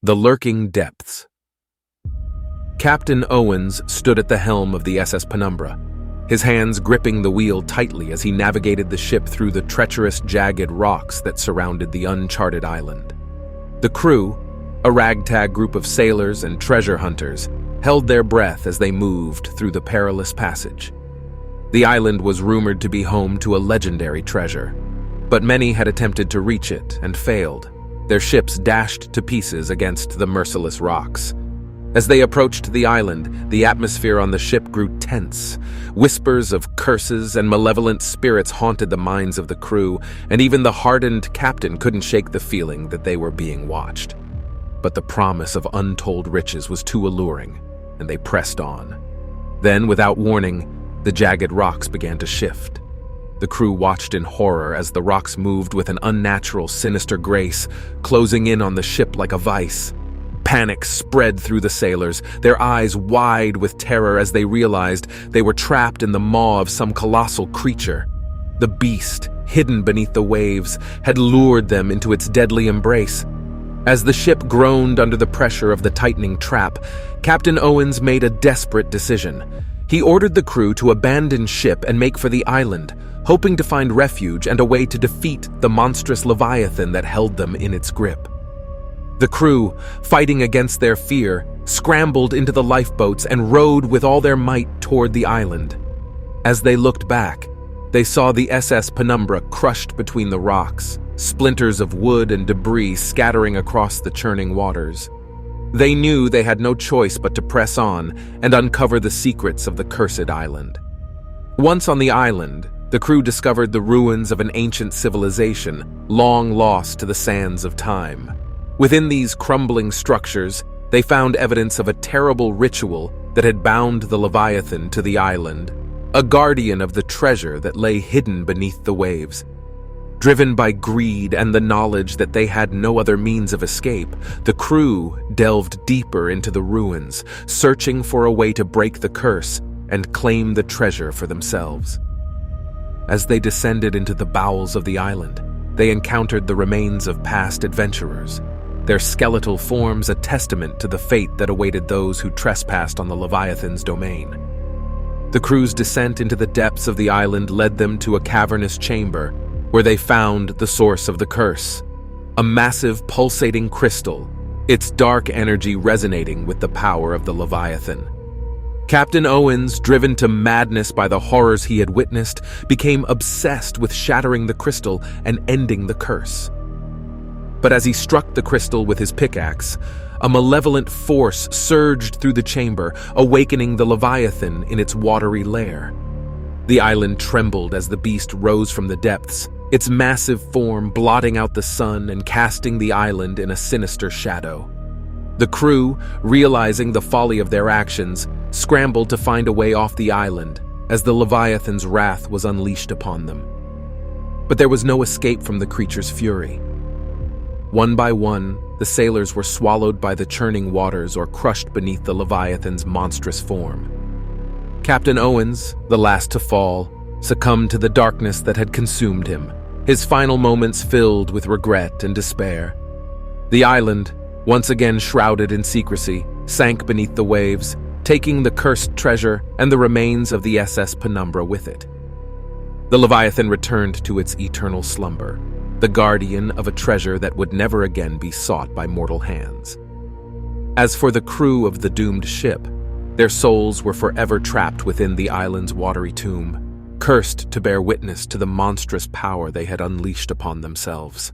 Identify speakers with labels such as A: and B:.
A: The lurking depths. Captain Owens stood at the helm of the SS Penumbra, his hands gripping the wheel tightly as he navigated the ship through the treacherous, jagged rocks that surrounded the uncharted island. The crew, a ragtag group of sailors and treasure hunters, held their breath as they moved through the perilous passage. The island was rumored to be home to a legendary treasure, but many had attempted to reach it and failed, their ships dashed to pieces against the merciless rocks. As they approached the island, the atmosphere on the ship grew tense. Whispers of curses and malevolent spirits haunted the minds of the crew, and even the hardened captain couldn't shake the feeling that they were being watched. But the promise of untold riches was too alluring, and they pressed on. Then, without warning, the jagged rocks began to shift. The crew watched in horror as the rocks moved with an unnatural, sinister grace, closing in on the ship like a vice. Panic spread through the sailors, their eyes wide with terror as they realized they were trapped in the maw of some colossal creature. The beast, hidden beneath the waves, had lured them into its deadly embrace. As the ship groaned under the pressure of the tightening trap, Captain Owens made a desperate decision. He ordered the crew to abandon ship and make for the island, hoping to find refuge and a way to defeat the monstrous leviathan that held them in its grip. The crew, fighting against their fear, scrambled into the lifeboats and rowed with all their might toward the island. As they looked back, they saw the SS Penumbra crushed between the rocks, splinters of wood and debris scattering across the churning waters. They knew they had no choice but to press on and uncover the secrets of the cursed island. Once on the island, the crew discovered the ruins of an ancient civilization, long lost to the sands of time. Within these crumbling structures, they found evidence of a terrible ritual that had bound the Leviathan to the island, a guardian of the treasure that lay hidden beneath the waves. Driven by greed and the knowledge that they had no other means of escape, the crew delved deeper into the ruins, searching for a way to break the curse and claim the treasure for themselves. As they descended into the bowels of the island, they encountered the remains of past adventurers, their skeletal forms a testament to the fate that awaited those who trespassed on the Leviathan's domain. The crew's descent into the depths of the island led them to a cavernous chamber where they found the source of the curse, a massive pulsating crystal, its dark energy resonating with the power of the Leviathan. Captain Owens, driven to madness by the horrors he had witnessed, became obsessed with shattering the crystal and ending the curse. But as he struck the crystal with his pickaxe, a malevolent force surged through the chamber, awakening the Leviathan in its watery lair. The island trembled as the beast rose from the depths, its massive form blotting out the sun and casting the island in a sinister shadow. The crew, realizing the folly of their actions, scrambled to find a way off the island as the Leviathan's wrath was unleashed upon them. But there was no escape from the creature's fury. One by one, the sailors were swallowed by the churning waters or crushed beneath the Leviathan's monstrous form. Captain Owens, the last to fall, succumbed to the darkness that had consumed him, his final moments filled with regret and despair. The island, once again shrouded in secrecy, sank beneath the waves, taking the cursed treasure and the remains of the SS Penumbra with it. The Leviathan returned to its eternal slumber, the guardian of a treasure that would never again be sought by mortal hands. As for the crew of the doomed ship, their souls were forever trapped within the island's watery tomb, cursed to bear witness to the monstrous power they had unleashed upon themselves.